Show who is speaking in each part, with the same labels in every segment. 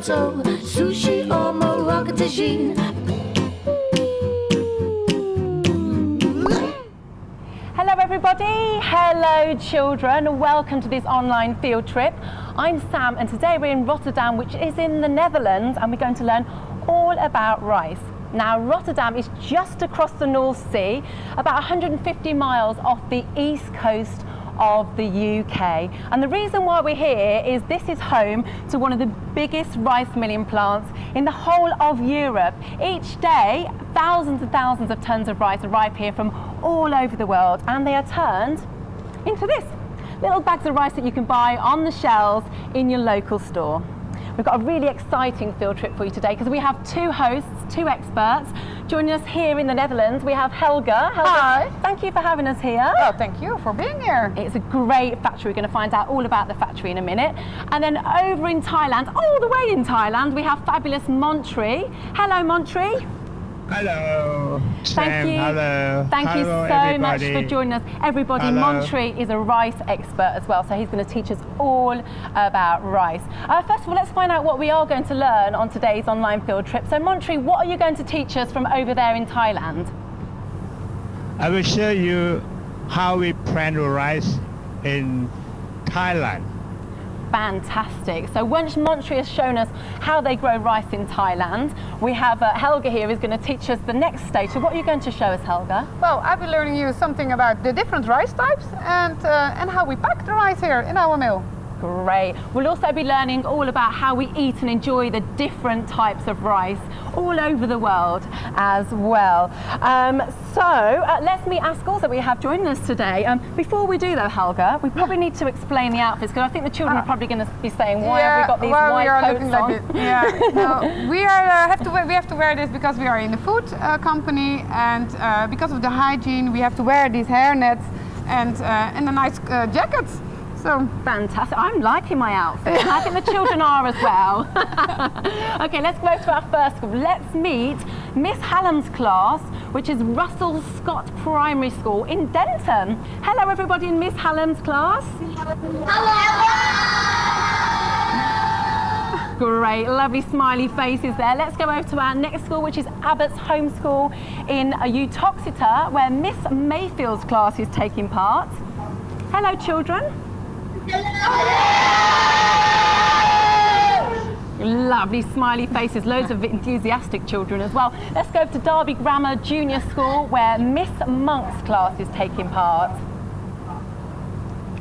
Speaker 1: risotto, sushi or Moroccan tagine.
Speaker 2: Hello everybody, hello children, welcome to this online field trip. I'm Sam and today we're in Rotterdam, which is in the Netherlands, and we're going to learn all about rice. Now Rotterdam is just across the North Sea, about 150 miles off the east coast of the UK, and the reason why we're here is this is home to one of the biggest rice milling plants in the whole of Europe. Each day thousands and thousands of tons of rice arrive here from all over the world, and they are turned into this little bags of rice that you can buy on the shelves in your local store. We've got a really exciting field trip for you today because we have two hosts, two experts. Joining us here in the Netherlands, we have Helga.
Speaker 3: Hi.
Speaker 2: Thank you for having us here.
Speaker 3: Well, thank you for being here.
Speaker 2: It's a great factory. We're going to find out all about the factory in a minute. And then over in Thailand, all the way in Thailand, we have fabulous Montree. Hello, Montree.
Speaker 4: Hello, Sam.
Speaker 2: Thank you.
Speaker 4: Hello.
Speaker 2: Thank you
Speaker 4: Hello,
Speaker 2: so
Speaker 4: everybody.
Speaker 2: much for joining us. Everybody,
Speaker 4: Hello.
Speaker 2: Montree is a rice expert as well, so he's going to teach us all about rice. First of all, let's find out what we are going to learn on today's online field trip. So Montree, what are you going to teach us from over there in Thailand?
Speaker 4: I will show you how we plant rice in Thailand.
Speaker 2: Fantastic. So once Montree has shown us how they grow rice in Thailand, we have Helga here who's going to teach us the next stage. So what are you going to show us, Helga?
Speaker 3: Well, I'll be learning you something about the different rice types and how we pack the rice here in our mill.
Speaker 2: Great. We'll also be learning all about how we eat and enjoy the different types of rice all over the world as well. Let me ask also, we have joining us today. Before we do though, Helga, we probably need to explain the outfits because I think the children are probably going to be saying, why have we got these white coats on?
Speaker 3: We have to wear this because we are in the food company, and because of the hygiene, we have to wear these hair nets and the nice jackets. So
Speaker 2: fantastic. I'm liking my outfit. I think the children are as well. Okay, let's go to our first school. Let's meet Miss Hallam's class, which is Russell Scott Primary School in Denton. Hello everybody in Miss Hallam's class. Hello. Great, lovely smiley faces there. Let's go over to our next school, which is Abbott's Home School in Uttoxeter, where Miss Mayfield's class is taking part. Hello children. Lovely smiley faces, loads of enthusiastic children as well. Let's go to Derby Grammar Junior School where Miss Monk's class is taking part.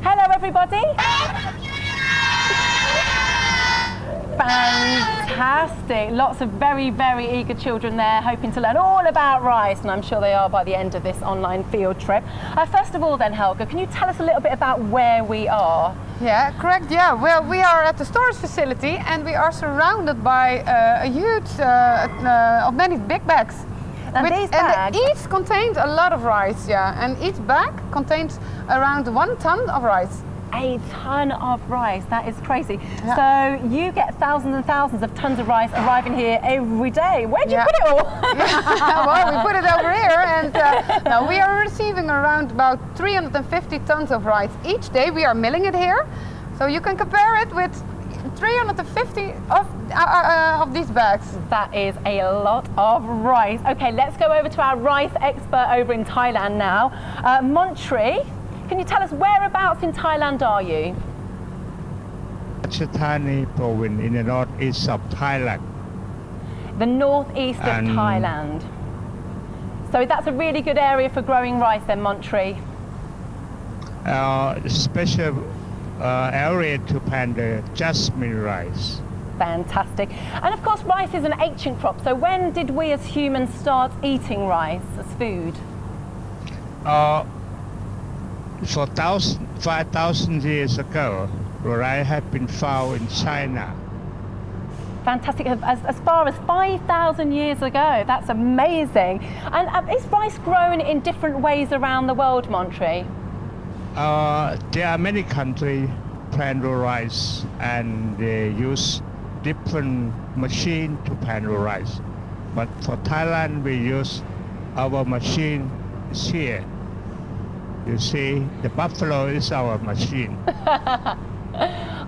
Speaker 2: Hello everybody. Fantastic. Lots of very, very eager children there hoping to learn all about rice, and I'm sure they are by the end of this online field trip. First of all then, Helga, can you tell us a little bit about where we are?
Speaker 3: yeah, correct. Yeah, well, we are at the storage facility and we are surrounded by a huge of many big bags.
Speaker 2: And these bags?
Speaker 3: And each contains a lot of rice, yeah, and each bag contains around 1 ton of rice.
Speaker 2: A ton of rice, that is crazy.
Speaker 3: Yeah.
Speaker 2: So you get thousands and thousands of tons of rice arriving here every day. Where do you put it all?
Speaker 3: Well, we put it over here, and now we are receiving around about 350 tons of rice each day. We are milling it here, so you can compare it with 350 of these bags.
Speaker 2: That is a lot of rice. Okay, let's go over to our rice expert over in Thailand now. Montree, can you tell us whereabouts in Thailand are you?
Speaker 4: Ratchathani province in the northeast of Thailand.
Speaker 2: The northeast of Thailand. So that's a really good area for growing rice then, Montree.
Speaker 4: Special area to plant the jasmine rice.
Speaker 2: Fantastic. And of course rice is an ancient crop, so when did we as humans start eating rice as food?
Speaker 4: For 5,000 years ago, rice had been found in China.
Speaker 2: Fantastic. As far as 5,000 years ago. That's amazing. And is rice grown in different ways around the world, Montree?
Speaker 4: There are many countries plant rice and they use different machine to plant rice. But for Thailand, we use our machine is here. You see, the buffalo is our machine.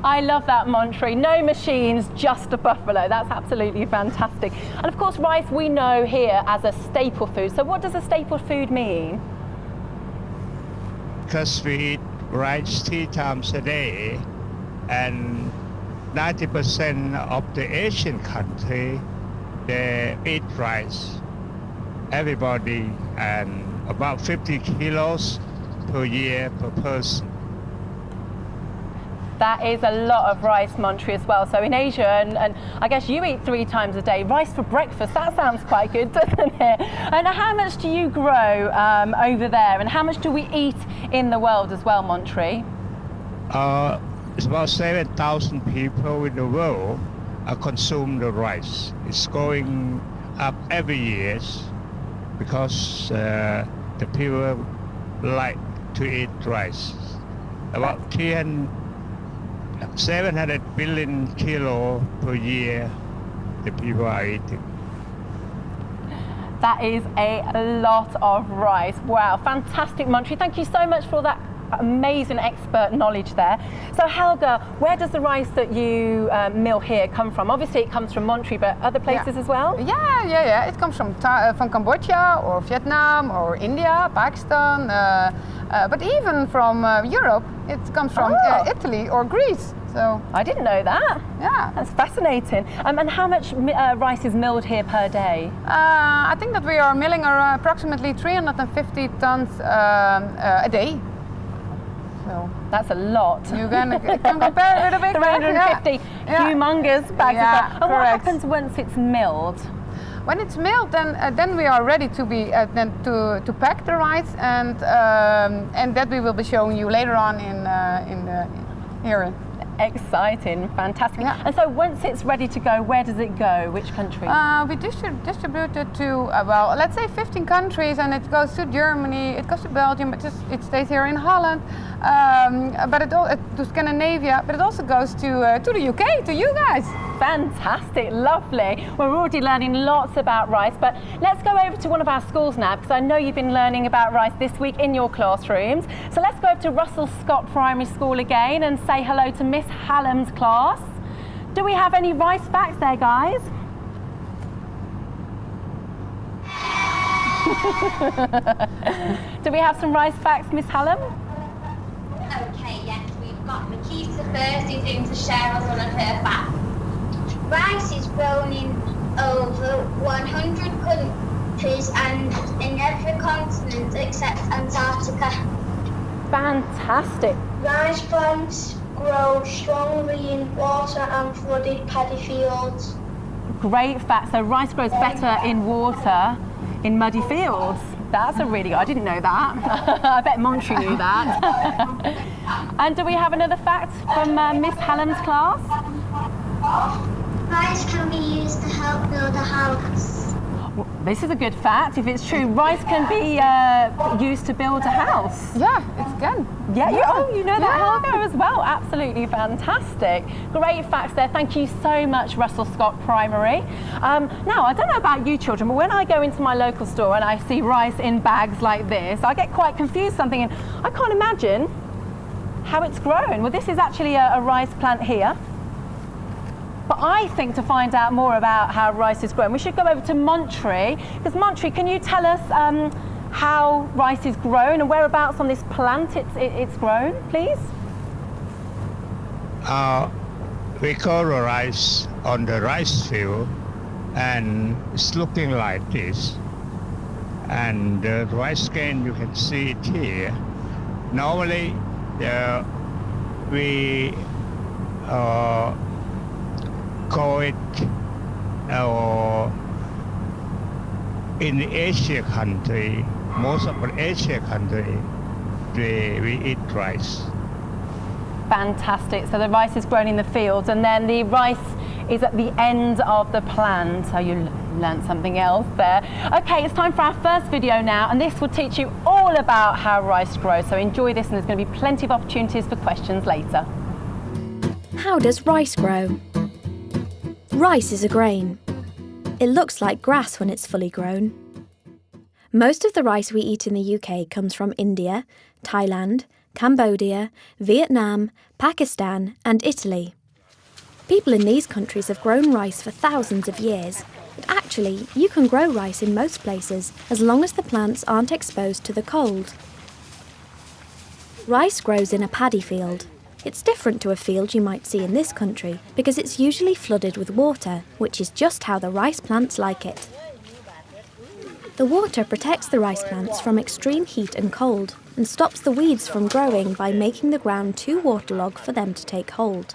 Speaker 2: I love that, Montre. No machines, just a buffalo. That's absolutely fantastic. And of course, rice we know here as a staple food. So what does a staple food mean?
Speaker 4: Because we eat rice 3 times a day, and 90% of the Asian country, they eat rice. Everybody, and about 50 kilos per year per person.
Speaker 2: That is a lot of rice, Montre, as well. So in Asia, and I guess you eat 3 times a day, rice for breakfast. That sounds quite good, doesn't it? And how much do you grow over there? And how much do we eat in the world as well, Montre?
Speaker 4: It's about 7,000 people in the world consume the rice. It's going up every year because the people like to eat rice. About 700 billion kilo per year the people are eating.
Speaker 2: That is a lot of rice. Wow, fantastic, Montre. Thank you so much for that amazing expert knowledge there. So Helga, where does the rice that you mill here come from? Obviously it comes from Montre, but other places as well?
Speaker 3: Yeah. It comes from Cambodia or Vietnam or India, Pakistan, but even from Europe. It comes from Italy or Greece. So
Speaker 2: I didn't know that.
Speaker 3: Yeah.
Speaker 2: That's fascinating. And how much rice is milled here per day?
Speaker 3: I think that we are milling approximately 350 tons a day. So
Speaker 2: that's a lot.
Speaker 3: You can compare it with a big
Speaker 2: 350 humongous bags.
Speaker 3: Yeah,
Speaker 2: and
Speaker 3: correct.
Speaker 2: what happens once it's milled?
Speaker 3: When it's milled, then we are ready to be to pack the rice, and that we will be showing you later on here.
Speaker 2: Exciting, fantastic.
Speaker 3: Yeah.
Speaker 2: And so once it's ready to go, where does it go? Which country?
Speaker 3: We distribute it to, well, let's say 15 countries, and it goes to Germany, it goes to Belgium, it stays here in Holland, but to Scandinavia, but it also goes to the UK, to you guys.
Speaker 2: Fantastic, lovely. We're already learning lots about rice, but let's go over to one of our schools now, because I know you've been learning about rice this week in your classrooms. So let's go over to Russell Scott Primary School again and say hello to Miss Hallam's class. Do we have any rice facts there, guys? Do we have some rice facts, Miss Hallam?
Speaker 5: Okay, yes, we've got Makisa first, who's going to share us one of her facts. Rice is grown in over 100 countries and in every continent except Antarctica.
Speaker 2: Fantastic.
Speaker 5: Rice plants grow strongly in water and flooded paddy fields.
Speaker 2: Great fact. So rice grows better in water in muddy fields. That's a really good, I didn't know that. I bet Montre knew that. And do we have another fact from Miss Hallam's class?
Speaker 5: Rice can be used to help build a house.
Speaker 2: Well, this is a good fact. If it's true, rice can be used to build a house.
Speaker 3: Yeah, it can.
Speaker 2: Yeah, you know that, Helga, as well. Absolutely fantastic. Great facts there. Thank you so much, Russell Scott Primary. Now, I don't know about you children, but when I go into my local store and I see rice in bags like this, I get quite confused. I'm thinking, I can't imagine how it's grown. Well, this is actually a rice plant here. But I think to find out more about how rice is grown, we should go over to Montre. Because Montre, can you tell us how rice is grown and whereabouts on this plant it's grown, please?
Speaker 4: We grow the rice on the rice field, and it's looking like this. And the rice grain, you can see it here. Normally, we call it in the Asia country, most of the Asia country, we eat rice.
Speaker 2: Fantastic. So the rice is grown in the fields, and then the rice is at the end of the plant. So you learned something else there. Okay, it's time for our first video now, and this will teach you all about how rice grows. So enjoy this, and there's going to be plenty of opportunities for questions later.
Speaker 6: How does rice grow? Rice is a grain. It looks like grass when it's fully grown. Most of the rice we eat in the UK comes from India, Thailand, Cambodia, Vietnam, Pakistan, and Italy. People in these countries have grown rice for thousands of years. But actually, you can grow rice in most places as long as the plants aren't exposed to the cold. Rice grows in a paddy field. It's different to a field you might see in this country because it's usually flooded with water, which is just how the rice plants like it. The water protects the rice plants from extreme heat and cold and stops the weeds from growing by making the ground too waterlogged for them to take hold.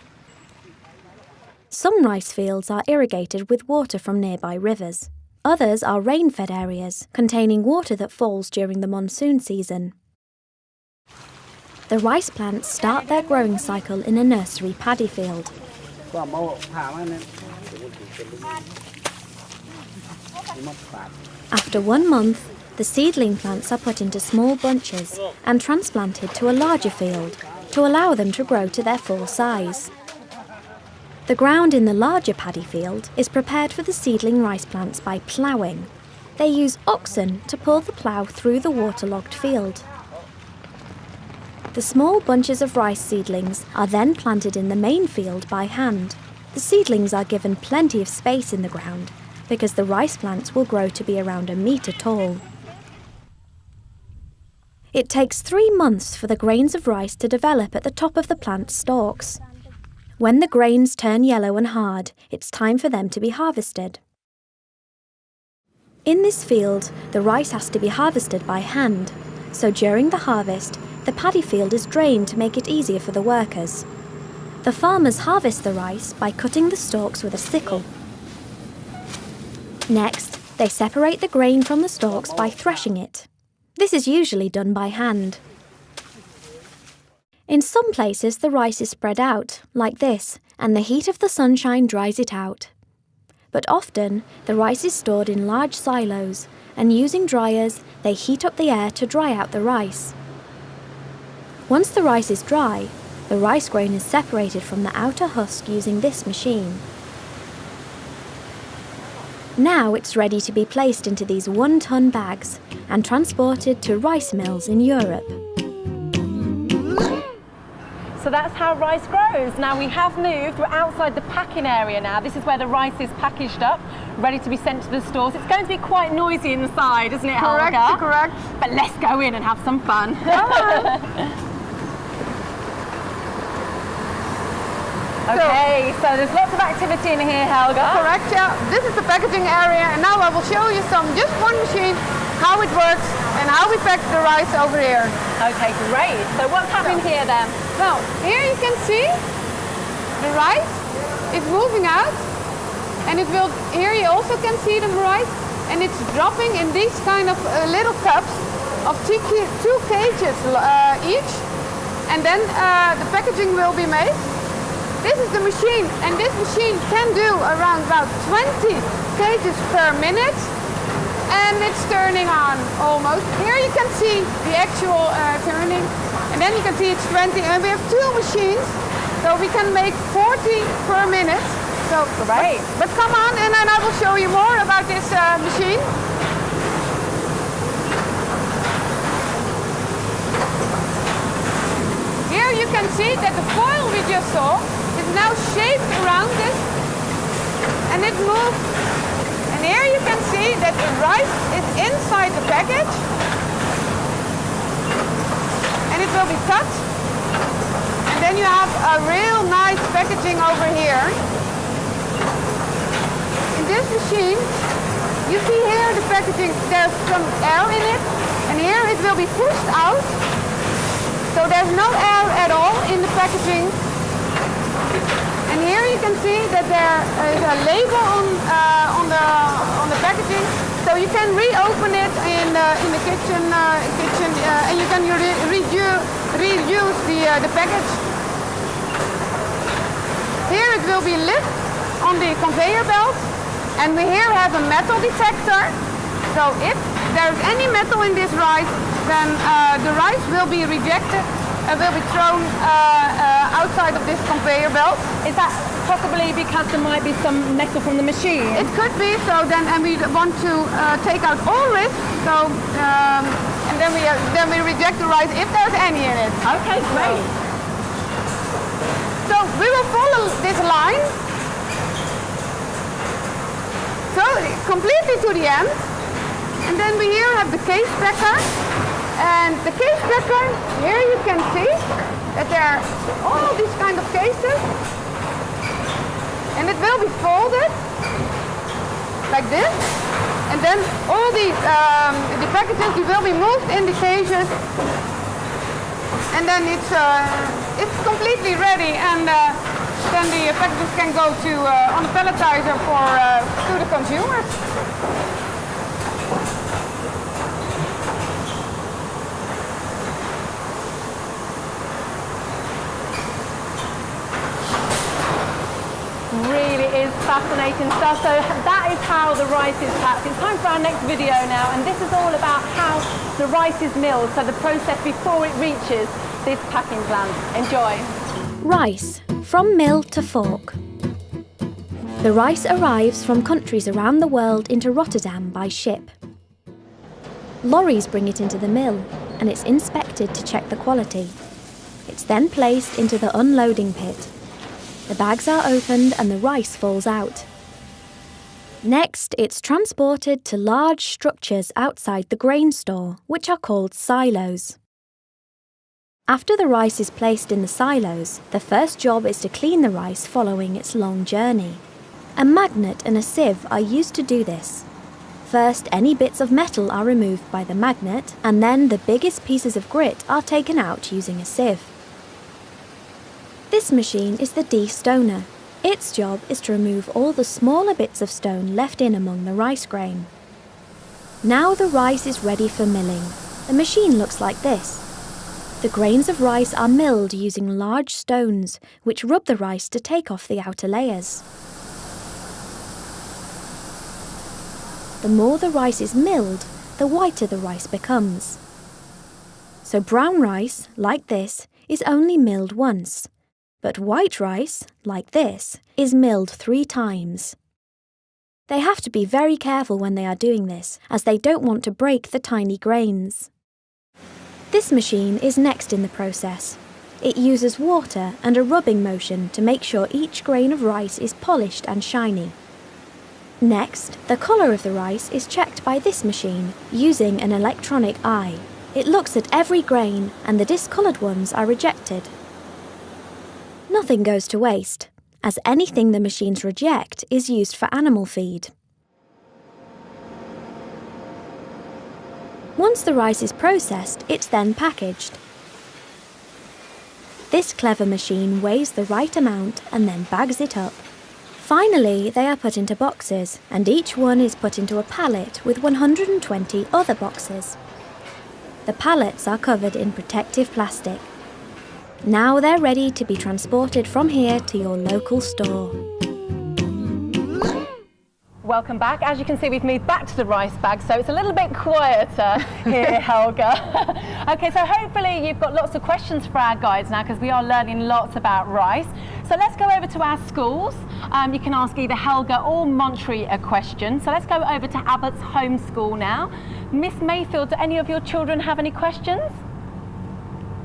Speaker 6: Some rice fields are irrigated with water from nearby rivers. Others are rain-fed areas, containing water that falls during the monsoon season. The rice plants start their growing cycle in a nursery paddy field. After 1 month, the seedling plants are put into small bunches and transplanted to a larger field to allow them to grow to their full size. The ground in the larger paddy field is prepared for the seedling rice plants by ploughing. They use oxen to pull the plough through the waterlogged field. The small bunches of rice seedlings are then planted in the main field by hand. The seedlings are given plenty of space in the ground because the rice plants will grow to be around 1 metre tall. It takes 3 months for the grains of rice to develop at the top of the plant stalks. When the grains turn yellow and hard, it's time for them to be harvested. In this field, the rice has to be harvested by hand, so during the harvest, the paddy field is drained to make it easier for the workers. The farmers harvest the rice by cutting the stalks with a sickle. Next, they separate the grain from the stalks by threshing it. This is usually done by hand. In some places, the rice is spread out, like this, and the heat of the sunshine dries it out. But often, the rice is stored in large silos, and using dryers, they heat up the air to dry out the rice. Once the rice is dry, the rice grain is separated from the outer husk using this machine. Now it's ready to be placed into these 1-ton bags and transported to rice mills in Europe.
Speaker 2: So that's how rice grows. Now we have moved, we're outside the packing area now. This is where the rice is packaged up, ready to be sent to the stores. It's going to be quite noisy inside, isn't it, Helga?
Speaker 3: Correct.
Speaker 2: But let's go in and have some fun. Okay, so there's lots of activity in here, Helga.
Speaker 3: Correct, yeah. This is the packaging area, and now I will show you just one machine, how it works and how we pack the rice over here.
Speaker 2: Okay, great. So what's happening here then?
Speaker 3: Well, here you can see the rice is moving out, and here you also can see the rice, and it's dropping in these kind of little cups of 2 kgs each, and then the packaging will be made. This is the machine, and this machine can do around about 20 kgs per minute, and it's turning on almost. Here you can see the actual turning, and then you can see it's 20, and we have 2 machines, so we can make 40 per minute. So
Speaker 2: great.
Speaker 3: But come on, and then I will show you more about this machine. Here you can see that the foil we just saw is now shaped around this, and it moves. And here you can see that the rice is inside the package, and it will be cut. And then you have a real nice packaging over here. In this machine, you see here the packaging, there's some air in it, and here it will be pushed out. So there's no air at all in the packaging. And here you can see that there is a label on the packaging, so you can reopen it in the kitchen, and you can reuse the package. Here it will be lit on the conveyor belt, and we here have a metal detector. So if there's any metal in this rice, then the rice will be rejected and will be thrown outside of this conveyor belt.
Speaker 2: Is that possibly because there might be some metal from the machine?
Speaker 3: It could be, so then, and we want to take out all risk, so and then we reject the rice if there's any in it.
Speaker 2: Okay, great.
Speaker 3: So we will follow this line, so completely to the end, and then we here have the case packer, and the case packer, here you can see that there are all these kind of cases, and it will be folded like this, and then all the packages will be moved in the cases, and then it's completely ready, and then the packages can go to on the palletizer to the consumers.
Speaker 2: Really is fascinating stuff. So that is how the rice is packed. It's time for our next video now, and this is all about how the rice is milled, so the process before it reaches this packing plant. Enjoy.
Speaker 6: Rice, from mill to fork. The rice arrives from countries around the world into Rotterdam by ship. Lorries bring it into the mill, and it's inspected to check the quality. It's then placed into the unloading pit. The bags are opened and the rice falls out. Next, it's transported to large structures outside the grain store, which are called silos. After the rice is placed in the silos, the first job is to clean the rice following its long journey. A magnet and a sieve are used to do this. First, any bits of metal are removed by the magnet, and then the biggest pieces of grit are taken out using a sieve. This machine is the de-stoner. Its job is to remove all the smaller bits of stone left in among the rice grain. Now the rice is ready for milling. The machine looks like this. The grains of rice are milled using large stones, which rub the rice to take off the outer layers. The more the rice is milled, the whiter the rice becomes. So brown rice, like this, is only milled once. But white rice, like this, is milled 3 times. They have to be very careful when they are doing this, as they don't want to break the tiny grains. This machine is next in the process. It uses water and a rubbing motion to make sure each grain of rice is polished and shiny. Next, the colour of the rice is checked by this machine using an electronic eye. It looks at every grain, and the discoloured ones are rejected. Nothing goes to waste, as anything the machines reject is used for animal feed. Once the rice is processed, it's then packaged. This clever machine weighs the right amount and then bags it up. Finally, they are put into boxes, and each one is put into a pallet with 120 other boxes. The pallets are covered in protective plastic. Now they're ready to be transported from here to your local store.
Speaker 2: Welcome back. As you can see, we've moved back to the rice bag, so it's a little bit quieter here, Helga. Okay, so hopefully you've got lots of questions for our guides now, because we are learning lots about rice. So let's go over to our schools. You can ask either Helga or Montre a question. So let's go over to Abbott's home school now. Miss Mayfield, do any of your children have any questions?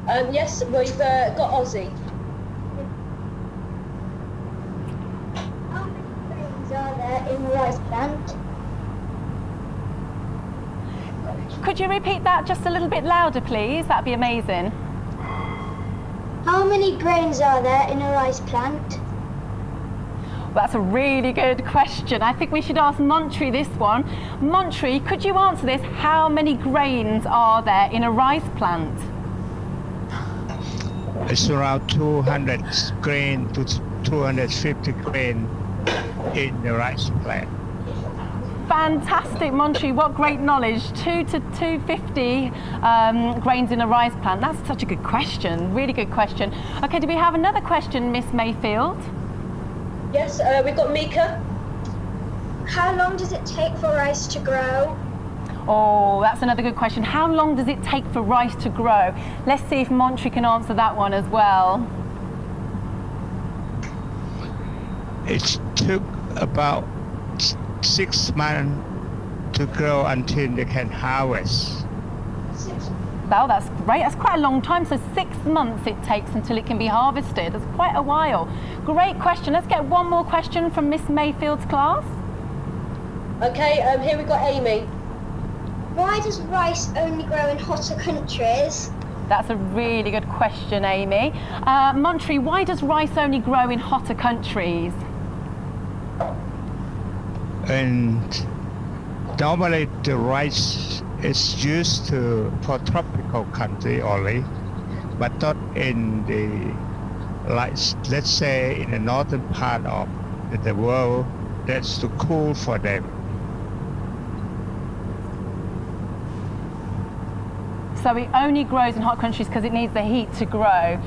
Speaker 7: Yes, we've got Ozzy.
Speaker 5: How many grains are there in the rice plant?
Speaker 2: Could you repeat that just a little bit louder, please? That'd be amazing.
Speaker 5: How many grains are there in a rice plant?
Speaker 2: Well, that's a really good question. I think we should ask Montre this one. Montre, could you answer this? How many grains are there in a rice plant?
Speaker 4: It's around 200 grain to 250 grain in the rice plant.
Speaker 2: Fantastic, Montre. What great knowledge. 2 to 250 grains in a rice plant. That's such a good question. Really good question. Okay, do we have another question, Miss Mayfield?
Speaker 7: Yes, we've got Mika.
Speaker 5: How long does it take for rice to grow?
Speaker 2: Oh, that's another good question. How long does it take for rice to grow? Let's see if Montre can answer that one as well.
Speaker 4: It took about 6 months to grow until they can harvest.
Speaker 2: Oh, that's great. That's quite a long time. So 6 months it takes until it can be harvested. That's quite a while. Great question. Let's get one more question from Miss Mayfield's class.
Speaker 7: Okay, here we've got Amy.
Speaker 5: Why does rice only grow in hotter countries?
Speaker 2: That's a really good question, Amy. Montre, why does rice only grow in hotter countries?
Speaker 4: And normally the rice is used for tropical country only, but not in the, like, let's say in the northern part of the world, that's too cool for them.
Speaker 2: So it only grows in hot countries because it needs the heat to grow.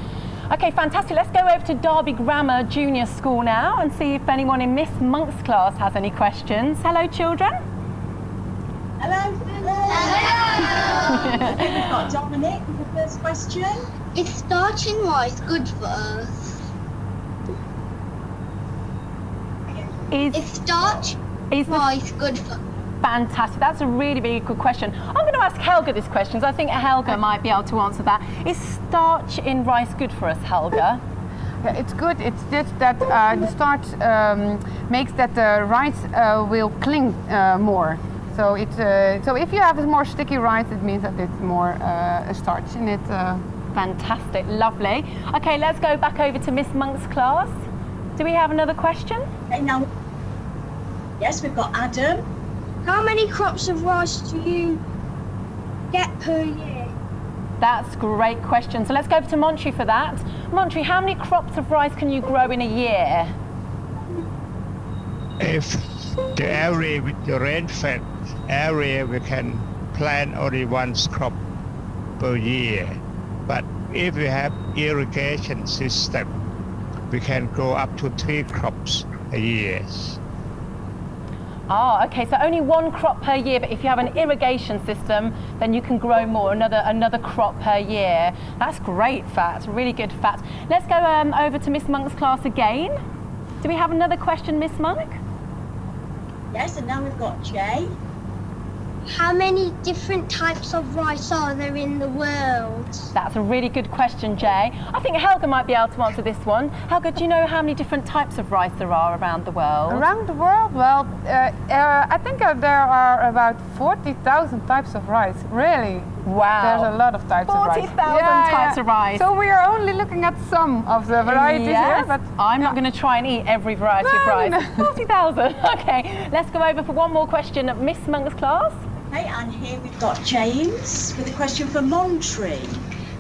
Speaker 2: Okay, fantastic. Let's go over to Derby Grammar Junior School now and see if anyone in Miss Monk's class has any questions. Hello, children.
Speaker 8: Hello. We've got Dominic with the first question.
Speaker 5: Is starch in rice good for us? Is starch rice good for us?
Speaker 2: Fantastic. That's a really, really good question. I'm going to ask Helga this question. I think Helga might be able to answer that. Is starch in rice good for us, Helga?
Speaker 3: Yeah, it's good. It's just that the starch makes that the rice will cling more. So so if you have a more sticky rice, it means that it's more starch in it.
Speaker 2: Fantastic. Lovely. Okay, let's go back over to Miss Monk's class. Do we have another question?
Speaker 8: Okay, now, yes, we've got Adam.
Speaker 5: How many crops of rice do you get per year?
Speaker 2: That's a great question. So let's go over to Montre for that. Montre, how many crops of rice can you grow in a year?
Speaker 4: If the area with the rain-fed area, we can plant only one crop per year. But if we have irrigation system, we can grow up to 3 crops a year.
Speaker 2: Ah, okay, so only 1 crop per year, but if you have an irrigation system, then you can grow more, another crop per year. That's great fact, really good fact. Let's go over to Miss Monk's class again. Do we have another question, Miss Monk?
Speaker 8: Yes, and now we've got Jay.
Speaker 5: How many different types of rice are there in the world?
Speaker 2: That's a really good question, Jay. I think Helga might be able to answer this one. Helga, do you know how many different types of rice there are around the world?
Speaker 3: Around the world? Well, I think there are about 40,000 types of rice. Really?
Speaker 2: Wow.
Speaker 3: There's a lot of types of rice.
Speaker 2: 40,000 types of rice.
Speaker 3: So we are only looking at some of the varieties here. But
Speaker 2: I'm not going to try and eat every variety of rice.
Speaker 3: No.
Speaker 2: 40,000. Okay, let's go over for one more question at Miss Monk's class.
Speaker 8: Okay, and here we've got James with a question for Montre.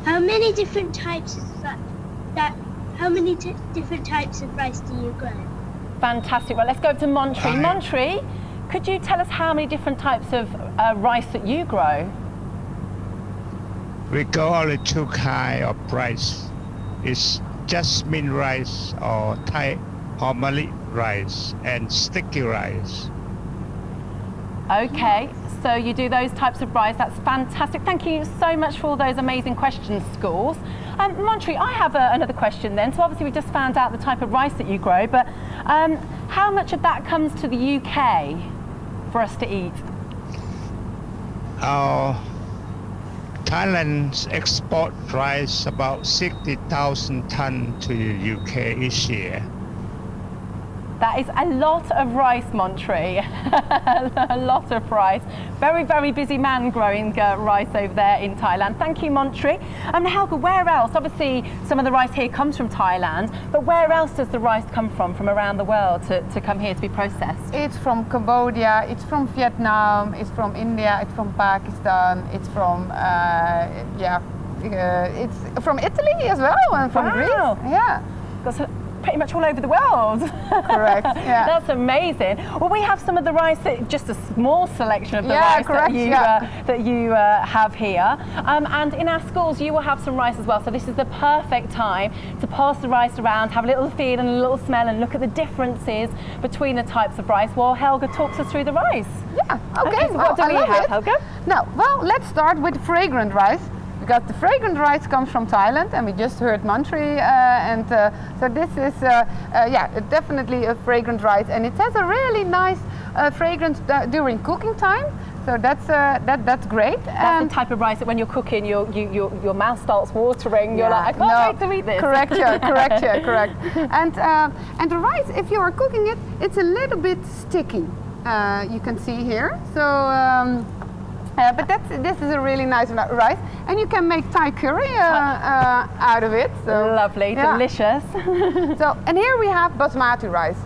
Speaker 5: How many different types different types of rice do you grow?
Speaker 2: Fantastic. Well, let's go to Montre.
Speaker 4: Hi.
Speaker 2: Montre, could you tell us how many different types of rice that you grow?
Speaker 4: We grow only 2 kinds of rice. It's jasmine rice or Thai homely rice and sticky rice.
Speaker 2: Okay, so you do those types of rice. That's fantastic. Thank you so much for all those amazing questions, schools. Montre, I have another question then. So obviously we just found out the type of rice that you grow, but how much of that comes to the UK for us to eat?
Speaker 4: Thailand export rice about 60,000 tons to the UK each year.
Speaker 2: That is a lot of rice, Montre. A lot of rice. Very, very busy man growing rice over there in Thailand. Thank you, Montre. Helga, where else? Obviously, some of the rice here comes from Thailand, but where else does the rice come from around the world to come here to be processed?
Speaker 3: it's from Cambodia, it's from Vietnam, it's from India, it's from Pakistan, it's from it's from Italy as well, and from
Speaker 2: Wow.
Speaker 3: Greece. Yeah.
Speaker 2: That's pretty much all over the world.
Speaker 3: Correct, yeah.
Speaker 2: That's amazing. Well, we have some of the rice, just a small selection of the
Speaker 3: Yeah,
Speaker 2: rice
Speaker 3: correct,
Speaker 2: that you have here. And in our schools, you will have some rice as well. So this is the perfect time to pass the rice around, have a little feel and a little smell, and look at the differences between the types of rice while Helga talks us through the rice.
Speaker 3: Yeah, okay.
Speaker 2: So what do
Speaker 3: I
Speaker 2: we
Speaker 3: love
Speaker 2: have,
Speaker 3: it.
Speaker 2: Helga?
Speaker 3: Now, well, let's start with fragrant rice, because the fragrant rice comes from Thailand, and we just heard Montre, so this is definitely a fragrant rice, and it has a really nice fragrance during cooking time. So that's great.
Speaker 2: That's the type of rice that when you're cooking, your mouth starts watering. You're like, I can't wait to eat this.
Speaker 3: Correct. And the rice, if you are cooking it, it's a little bit sticky. You can see here. So, but this is a really nice rice, and you can make Thai curry out of it. So,
Speaker 2: lovely, delicious.
Speaker 3: So, and here we have basmati rice.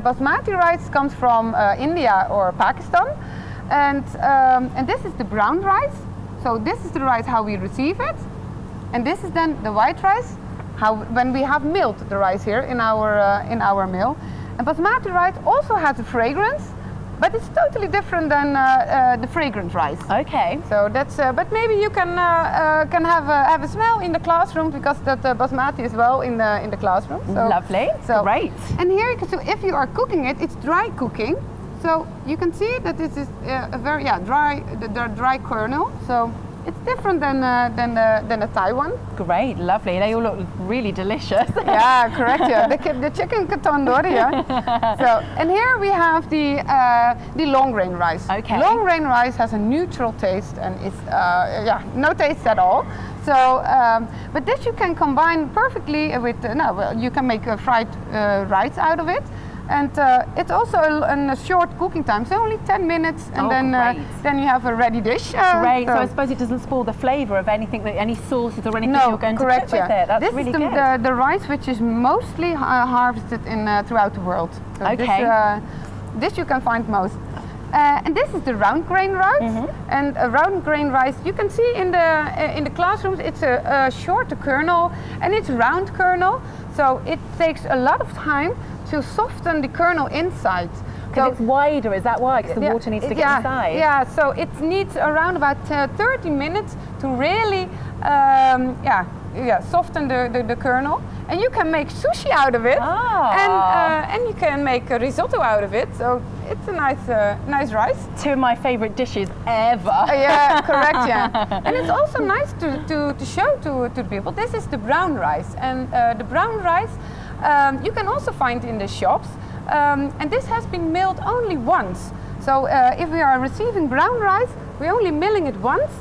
Speaker 3: Basmati rice comes from India or Pakistan, and this is the brown rice. So this is the rice how we receive it, and this is then the white rice, when we have milled the rice here in our mill. And basmati rice also has a fragrance, but it's totally different than the fragrant rice.
Speaker 2: Okay.
Speaker 3: So that's. But maybe you can have a smell in the classroom, because that basmati is well in the classroom. So,
Speaker 2: lovely. So great.
Speaker 3: And here, so if you are cooking it, it's dry cooking. So you can see that this is a very dry, the dry kernel. So it's different than the Thai one.
Speaker 2: Great, lovely. They all look really delicious.
Speaker 3: Yeah, correct. Yeah, the chicken tandoori. Yeah. So, and here we have the long grain rice. Okay. Long grain rice has a neutral taste, and it's no taste at all. So, but this you can combine perfectly with. You can make a fried rice out of it. And it's also a short cooking time, so only 10 minutes, and then you have a ready dish.
Speaker 2: Great. So I suppose it doesn't spoil the flavour of anything, any sauces or anything you're going to cook with it. That's
Speaker 3: this
Speaker 2: really
Speaker 3: is
Speaker 2: good.
Speaker 3: The rice which is mostly harvested throughout the world. So this you can find most. And this is the round grain rice. And a round grain rice, you can see in the classrooms, it's a shorter kernel, and it's round kernel. So it takes a lot of time to soften the kernel inside.
Speaker 2: Because it's wider, is that why? Because the water needs to get inside?
Speaker 3: Yeah, so it needs around about 30 minutes to really soften the kernel. And you can make sushi out of it, and you can make a risotto out of it. So it's a nice rice.
Speaker 2: Two of my favourite dishes ever.
Speaker 3: Yeah, correct. Yeah, and it's also nice to show to the people. This is the brown rice, and the brown rice you can also find in the shops. And this has been milled only once. So if we are receiving brown rice, we're only milling it once,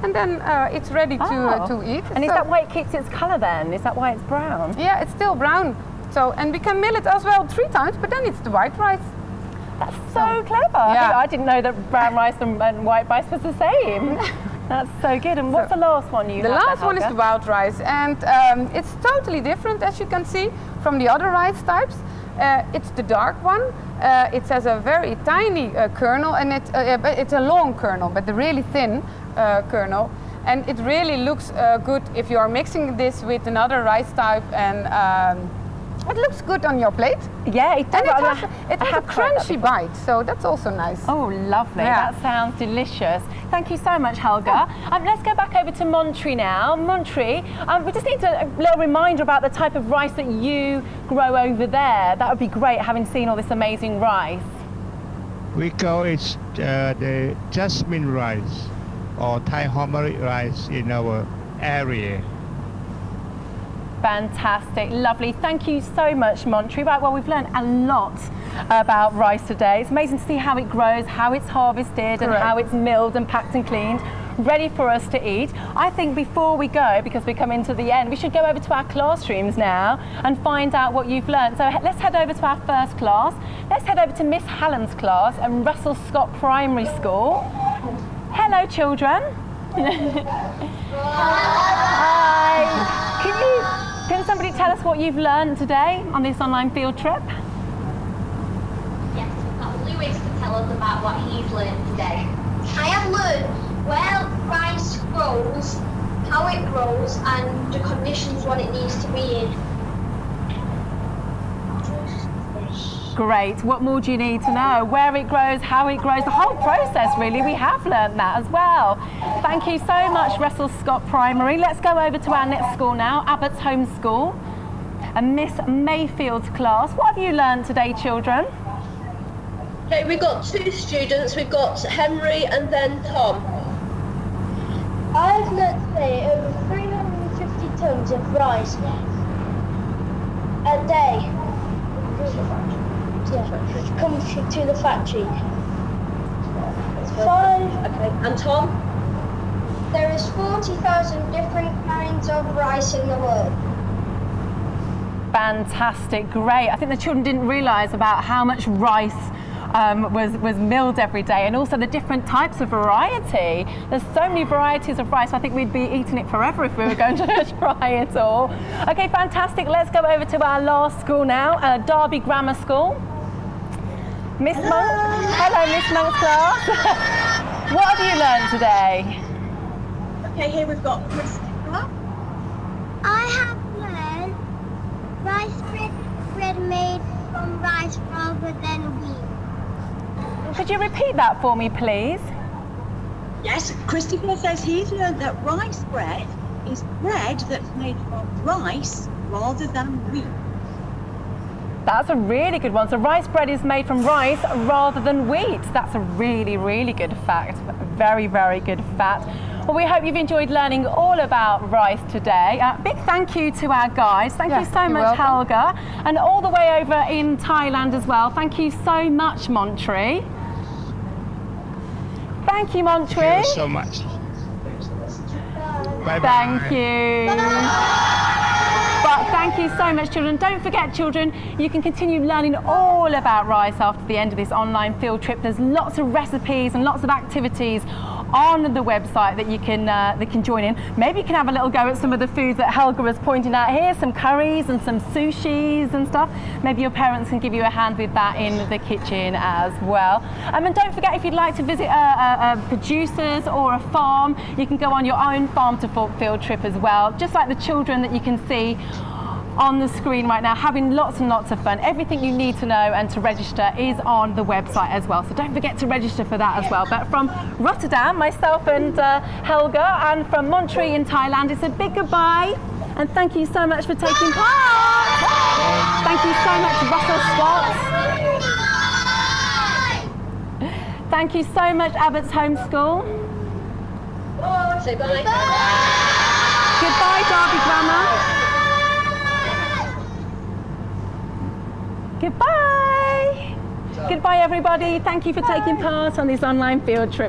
Speaker 3: and then it's ready to eat.
Speaker 2: And is that why it keeps its colour then? Is that why it's brown?
Speaker 3: Yeah, it's still brown. So, and we can mill it as well 3 times, but then it's the white rice.
Speaker 2: That's so clever.
Speaker 3: Yeah.
Speaker 2: I didn't know that brown rice and white rice was the same. That's so good. And what's the last one you have?
Speaker 3: The last one is the wild rice, and it's totally different, as you can see, from the other rice types. It's the dark one. It has a very tiny kernel, and it's a long kernel, but a really thin kernel. And it really looks good if you are mixing this with another rice type, and it looks good on your plate.
Speaker 2: Yeah, it does.
Speaker 3: And it has a crunchy bite, so that's also nice.
Speaker 2: Oh, lovely.
Speaker 3: Yeah.
Speaker 2: That sounds delicious. Thank you so much, Helga. Let's go back over to Montre now. Montre, we just need a little reminder about the type of rice that you grow over there. That would be great, having seen all this amazing rice.
Speaker 4: We grow the jasmine rice or Thai homeric rice in our area.
Speaker 2: Fantastic, lovely. Thank you so much, Montre. Right, well, we've learned a lot about rice today. It's amazing to see how it grows, how it's harvested, and how it's milled and packed and cleaned, ready for us to eat. I think before we go, because we're coming to the end, we should go over to our classrooms now and find out what you've learned. So let's head over to our first class. Let's head over to Miss Hallam's class at Russell Scott Primary School. Hello, children. Hi. Can somebody tell us what you've learned today on this online field trip?
Speaker 5: Yes, we've got Lewis to tell us about what he's learned today. I have learned where rice grows, how it grows, and the conditions what it needs to be in.
Speaker 2: Great. What more do you need to know? Where it grows, how it grows, the whole process really. We have learnt that as well. Thank you so much, Russell Scott Primary. Let's go over to our next school now, Abbott's Home School, and Miss Mayfield's class. What have you learnt today, children?
Speaker 7: Okay, we've got 2 students. We've got Henry and then Tom.
Speaker 9: I've learnt today over 350 tons of rice a day. Comes to the factory. 5.
Speaker 7: Okay, and Tom?
Speaker 5: There is 40,000 different kinds of rice in the world.
Speaker 2: Fantastic, great. I think the children didn't realise about how much rice was milled every day, and also the different types of variety. There's so many varieties of rice. I think we'd be eating it forever if we were going to try it all. Okay, fantastic. Let's go over to our last school now, Derby Grammar School. Miss Monk. Hello, Miss Monk's class. What have you learned today?
Speaker 8: Okay, here we've got Christopher.
Speaker 5: I have learned rice bread made from rice rather than wheat.
Speaker 2: Could you repeat that for me, please?
Speaker 8: Yes, Christopher says he's learned that rice bread is bread that's made from rice rather than wheat.
Speaker 2: That's a really good one. So rice bread is made from rice rather than wheat. That's a really, really good fact. Very, very good fact. Well, we hope you've enjoyed learning all about rice today. Big thank you to our guides. Thank you so much,
Speaker 3: welcome.
Speaker 2: Helga. And all the way over in Thailand as well. Thank you so much, Montri. Thank you, Montri.
Speaker 4: Thank you so much. Bye-bye.
Speaker 2: Thank you. But thank you so much, children. Don't forget, children, you can continue learning all about rice after the end of this online field trip. There's lots of recipes and lots of activities on the website that you can join in. Maybe you can have a little go at some of the foods that Helga was pointing out here, some curries and some sushis and stuff. Maybe your parents can give you a hand with that in the kitchen as well. And don't forget, if you'd like to visit a producers or a farm, you can go on your own farm to fork field trip as well, just like the children that you can see on the screen right now, having lots and lots of fun. Everything you need to know and to register is on the website as well, so don't forget to register for that as well. But from Rotterdam, myself and Helga, and from Montri in Thailand, it's a big goodbye and thank you so much for taking part. Thank you so much, Russell Scott. Thank you so much, Abbott's Homeschool.
Speaker 7: Say bye.
Speaker 2: Goodbye, Derby Grammar. Goodbye. Goodbye, everybody. Thank you for taking part on this online field trip.